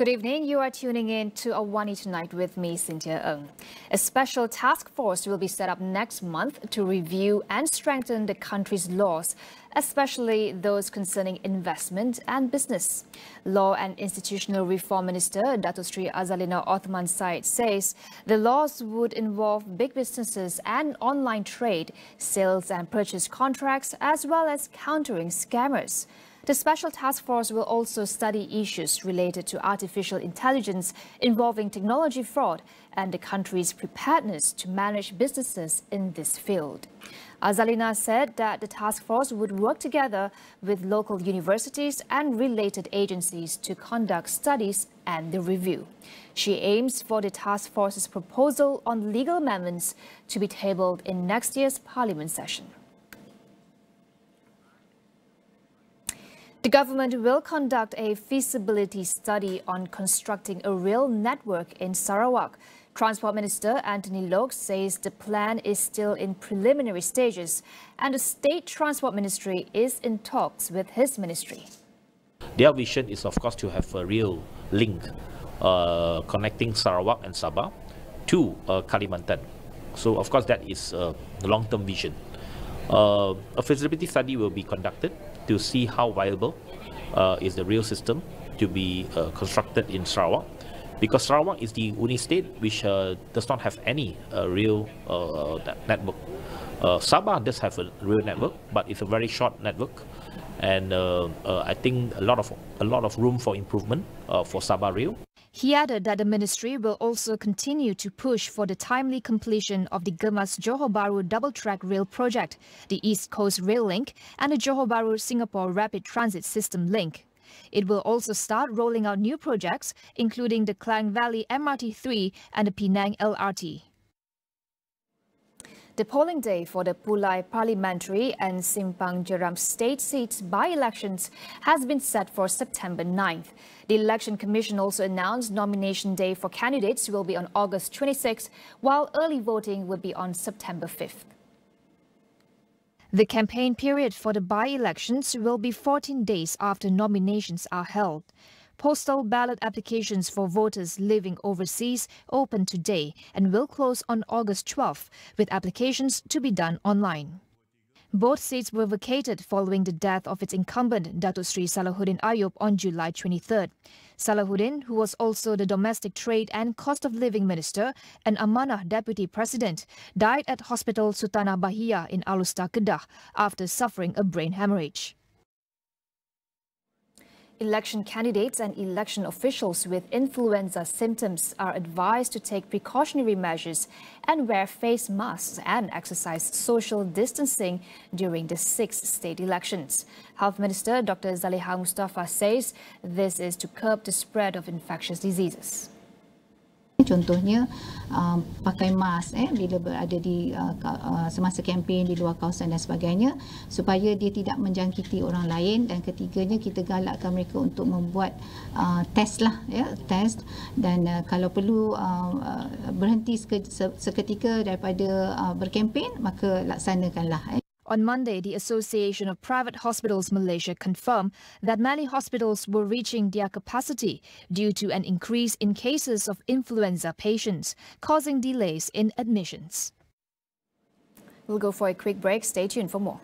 Good evening. You are tuning in to AWANI Tonight with me, Cynthia Ng. A special task force will be set up next month to review and strengthen the country's laws, especially those concerning investment and business. Law and Institutional Reform Minister Datuk Sri Azalina Othman Said says the laws would involve big businesses and online trade, sales and purchase contracts, as well as countering scammers. The special task force will also study issues related to artificial intelligence involving technology fraud and the country's preparedness to manage businesses in this field. Azalina said that the task force would work together with local universities and related agencies to conduct studies and the review. She aims for the task force's proposal on legal amendments to be tabled in next year's Parliament session. The government will conduct a feasibility study on constructing a rail network in Sarawak. Transport Minister Anthony Loke says the plan is still in preliminary stages and the State Transport Ministry is in talks with his ministry. Their vision is, of course, to have a real link connecting Sarawak and Sabah to Kalimantan. So, of course, that is the long-term vision. A feasibility study will be conducted to see how viable is the rail system to be constructed in Sarawak, because Sarawak is the only state which does not have any rail network. Sabah does have a rail network, but it's a very short network, and I think a lot of room for improvement for Sabah Rail. He added that the ministry will also continue to push for the timely completion of the Gemas-Johor Bahru double-track rail project, the East Coast Rail Link and the Johor Bahru-Singapore Rapid Transit System Link. It will also start rolling out new projects, including the Klang Valley MRT3 and the Penang LRT. The polling day for the Pulai Parliamentary and Simpang Jeram state seats by-elections has been set for September 9th. The Election Commission also announced nomination day for candidates will be on August 26th, while early voting will be on September 5th. The campaign period for the by-elections will be 14 days after nominations are held. Postal ballot applications for voters living overseas open today and will close on August 12th, with applications to be done online. Both seats were vacated following the death of its incumbent, Datuk Sri Salahuddin Ayub, on July 23rd. Salahuddin, who was also the Domestic Trade and Cost of Living Minister and Amanah Deputy President, died at Hospital Sultanah Bahia in Alustar, Kedah after suffering a brain hemorrhage. Election candidates and election officials with influenza symptoms are advised to take precautionary measures and wear face masks and exercise social distancing during the 6 state elections. Health Minister Dr. Zaliha Mustafa says this is to curb the spread of infectious diseases. Contohnya pakai mask bila berada di semasa kempen di luar kawasan dan sebagainya, supaya dia tidak menjangkiti orang lain, dan ketiganya kita galakkan mereka untuk membuat test test, dan kalau perlu berhenti seketika daripada berkempen, maka laksanakanlah. On Monday, the Association of Private Hospitals Malaysia confirmed that many hospitals were reaching their capacity due to an increase in cases of influenza patients, causing delays in admissions. We'll go for a quick break. Stay tuned for more.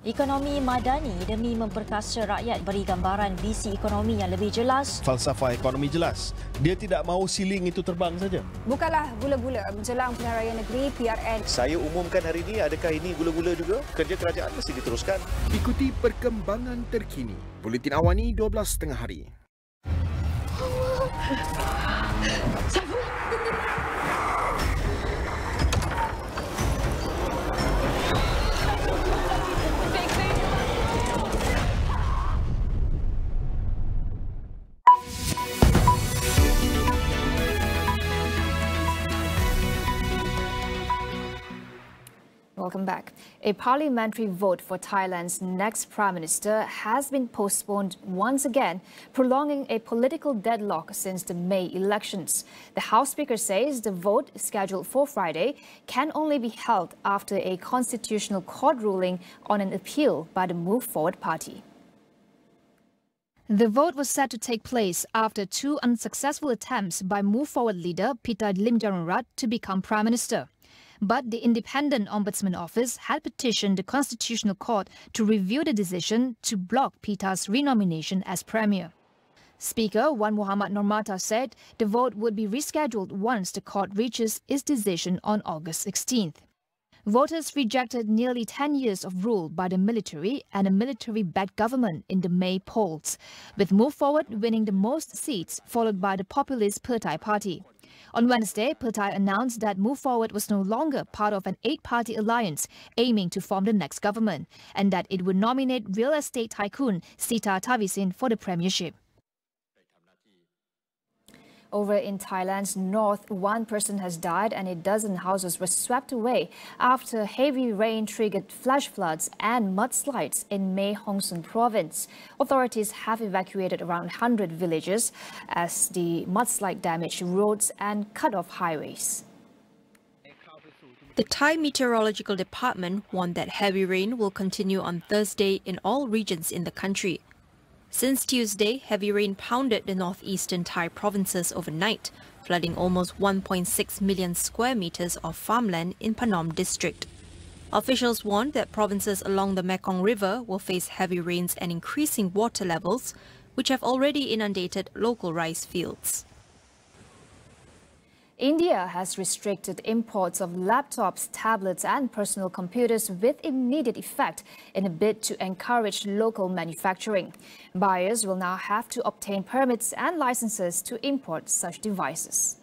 Ekonomi madani demi memperkasa rakyat, beri gambaran visi ekonomi yang lebih jelas. Falsafah ekonomi jelas. Dia tidak mahu siling itu terbang saja. Bukanlah gula-gula menjelang pilihan raya negeri PRN. Saya umumkan hari ini, adakah ini gula-gula juga? Kerja kerajaan mesti diteruskan. Ikuti perkembangan terkini. Buletin Awani 12.30 hari. Welcome back. A parliamentary vote for Thailand's next Prime Minister has been postponed once again, prolonging a political deadlock since the May elections. The House Speaker says the vote, scheduled for Friday, can only be held after a constitutional court ruling on an appeal by the Move Forward party. The vote was set to take place after two unsuccessful attempts by Move Forward leader Pita Limjaroenrat to become Prime Minister. But the Independent Ombudsman Office had petitioned the Constitutional Court to review the decision to block Pita's renomination as Premier. Speaker Wan Muhammad Nurmata said the vote would be rescheduled once the court reaches its decision on August 16th. Voters rejected nearly 10 years of rule by the military and a military-backed government in the May polls, with Move Forward winning the most seats, followed by the populist Pantau party. On Wednesday, Pantau announced that Move Forward was no longer part of an 8-party alliance aiming to form the next government, and that it would nominate real estate tycoon Sita Thavisin for the premiership. Over in Thailand's north, one person has died and a dozen houses were swept away after heavy rain triggered flash floods and mudslides in Mae Hong Son province. Authorities have evacuated around 100 villages as the mudslide damaged roads and cut off highways. The Thai Meteorological Department warned that heavy rain will continue on Thursday in all regions in the country. Since Tuesday, heavy rain pounded the northeastern Thai provinces overnight, flooding almost 1.6 million square meters of farmland in Phnom district. Officials warned that provinces along the Mekong River will face heavy rains and increasing water levels, which have already inundated local rice fields. India has restricted imports of laptops, tablets and personal computers with immediate effect in a bid to encourage local manufacturing. Buyers will now have to obtain permits and licenses to import such devices.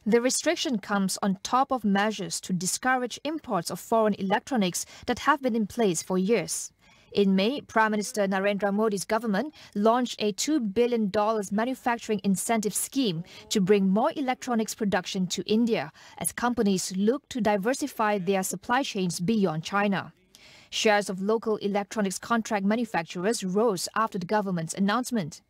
The restriction comes on top of measures to discourage imports of foreign electronics that have been in place for years. In May, Prime Minister Narendra Modi's government launched a $2 billion manufacturing incentive scheme to bring more electronics production to India as companies look to diversify their supply chains beyond China. Shares of local electronics contract manufacturers rose after the government's announcement.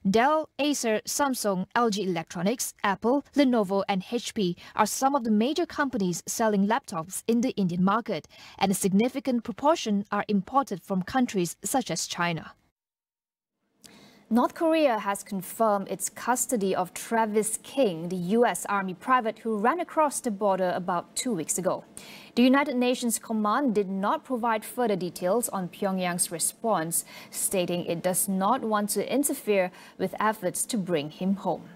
Dell, Acer, Samsung, LG Electronics, Apple, Lenovo and HP are some of the major companies selling laptops in the Indian market, and a significant proportion are imported from countries such as China. North Korea has confirmed its custody of Travis King, the U.S. Army private who ran across the border about 2 weeks ago. The United Nations Command did not provide further details on Pyongyang's response, stating it does not want to interfere with efforts to bring him home.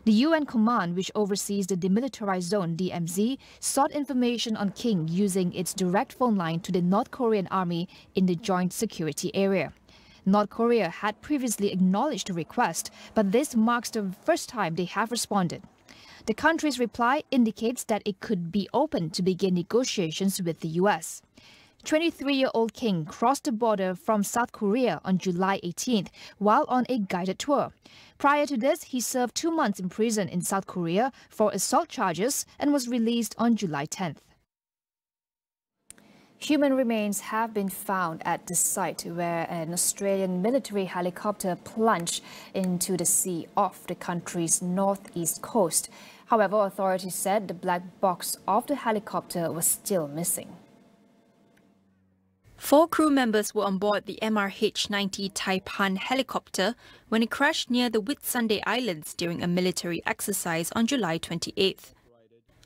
The UN Command, which oversees the Demilitarized Zone (DMZ), sought information on King using its direct phone line to the North Korean Army in the Joint Security Area. North Korea had previously acknowledged the request, but this marks the first time they have responded. The country's reply indicates that it could be open to begin negotiations with the U.S. 23-year-old King crossed the border from South Korea on July 18th while on a guided tour. Prior to this, he served 2 months in prison in South Korea for assault charges and was released on July 10th. Human remains have been found at the site where an Australian military helicopter plunged into the sea off the country's northeast coast. However, authorities said the black box of the helicopter was still missing. 4 crew members were on board the MRH-90 Taipan helicopter when it crashed near the Whitsunday Islands during a military exercise on July 28th.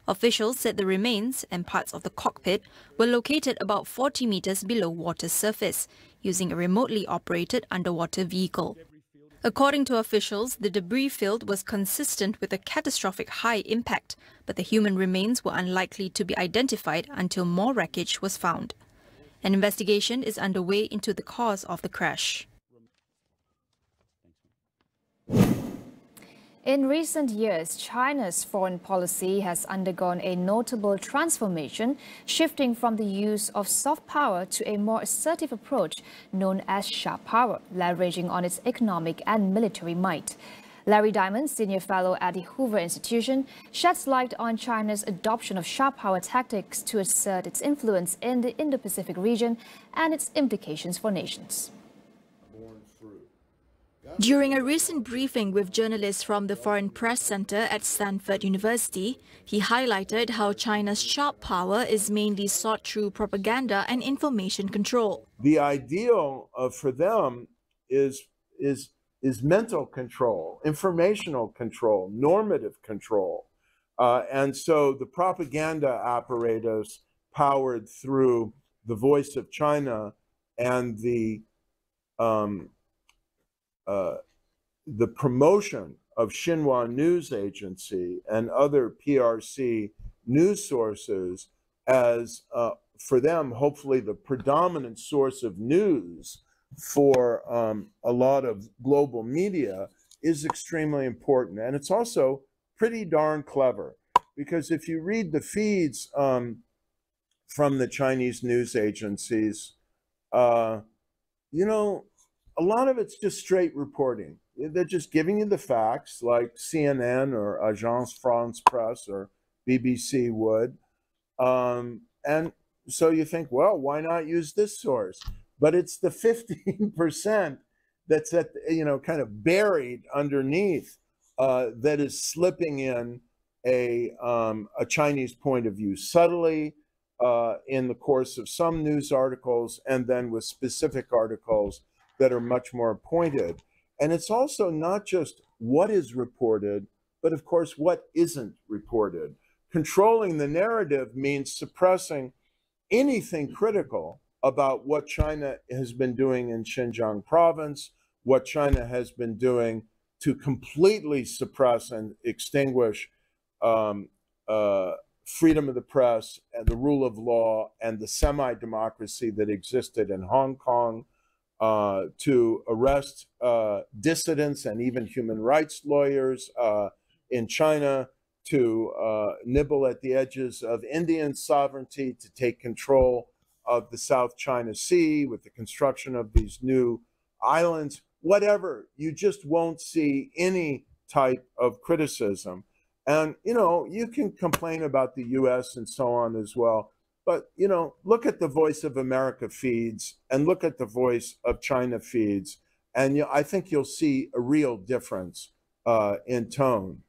Officials said the remains and parts of the cockpit were located about 40 meters below water surface, using a remotely operated underwater vehicle. According to officials, the debris field was consistent with a catastrophic high impact, but the human remains were unlikely to be identified until more wreckage was found. An investigation is underway into the cause of the crash. In recent years, China's foreign policy has undergone a notable transformation, shifting from the use of soft power to a more assertive approach known as sharp power, leveraging on its economic and military might. Larry Diamond, Senior Fellow at the Hoover Institution, sheds light on China's adoption of sharp power tactics to assert its influence in the Indo-Pacific region and its implications for nations. During a recent briefing with journalists from the Foreign Press Center at Stanford University, he highlighted how China's sharp power is mainly sought through propaganda and information control. The ideal for them is mental control, informational control, normative control. And so the propaganda apparatus powered through the Voice of China and the promotion of Xinhua News Agency and other PRC news sources as, for them, hopefully the predominant source of news for a lot of global media is extremely important. And it's also pretty darn clever, because if you read the feeds from the Chinese news agencies, you know, a lot of it's just straight reporting. They're just giving you the facts, like CNN or Agence France Presse or BBC would. And so you think, well, why not use this source? But it's the 15% that's at, you know, kind of buried underneath that is slipping in a Chinese point of view subtly in the course of some news articles, and then with specific articles that are much more pointed. And it's also not just what is reported, but of course what isn't reported. Controlling the narrative means suppressing anything critical about what China has been doing in Xinjiang province, what China has been doing to completely suppress and extinguish freedom of the press and the rule of law and the semi-democracy that existed in Hong Kong, to arrest dissidents and even human rights lawyers in China, to nibble at the edges of Indian sovereignty, to take control of the South China Sea with the construction of these new islands, whatever. You just won't see any type of criticism. And, you know, you can complain about the US and so on as well. But, you know, look at the Voice of America feeds and look at the Voice of China feeds. And I think you'll see a real difference in tone.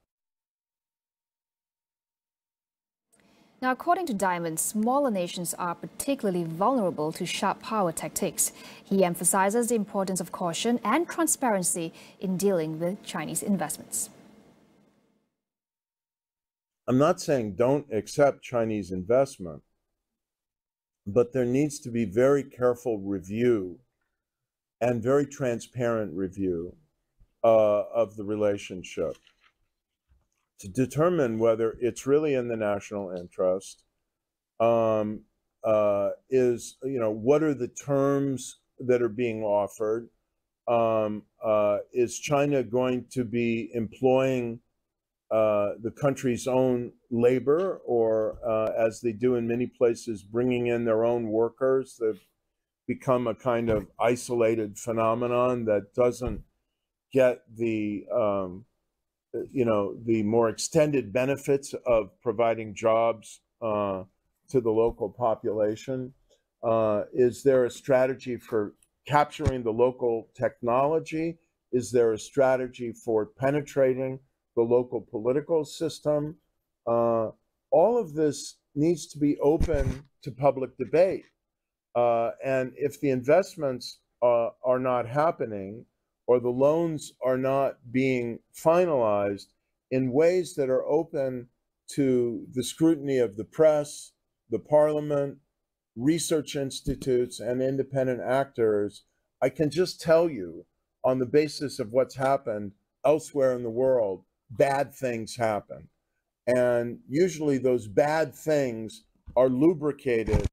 Now, according to Diamond, smaller nations are particularly vulnerable to sharp power tactics. He emphasizes the importance of caution and transparency in dealing with Chinese investments. I'm not saying don't accept Chinese investment, but there needs to be very careful review and very transparent review of the relationship to determine whether it's really in the national interest, is, you know, what are the terms that are being offered? Is China going to be employing the country's own labor, or as they do in many places, bringing in their own workers? They've become a kind of isolated phenomenon that doesn't get the, you know, the more extended benefits of providing jobs to the local population. Is there a strategy for capturing the local technology? Is there a strategy for penetrating the local political system? All of this needs to be open to public debate. And if the investments are not happening, or the loans are not being finalized in ways that are open to the scrutiny of the press, the parliament, research institutes, and independent actors, I can just tell you, on the basis of what's happened elsewhere in the world, bad things happen. And usually those bad things are lubricated.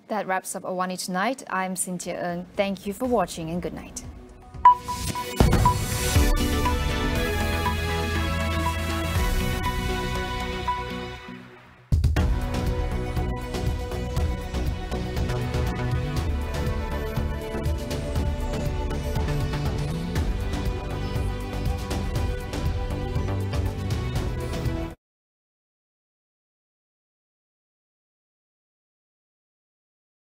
That wraps up AWANI Tonight. I'm Cynthia Ng. Thank you for watching and good night.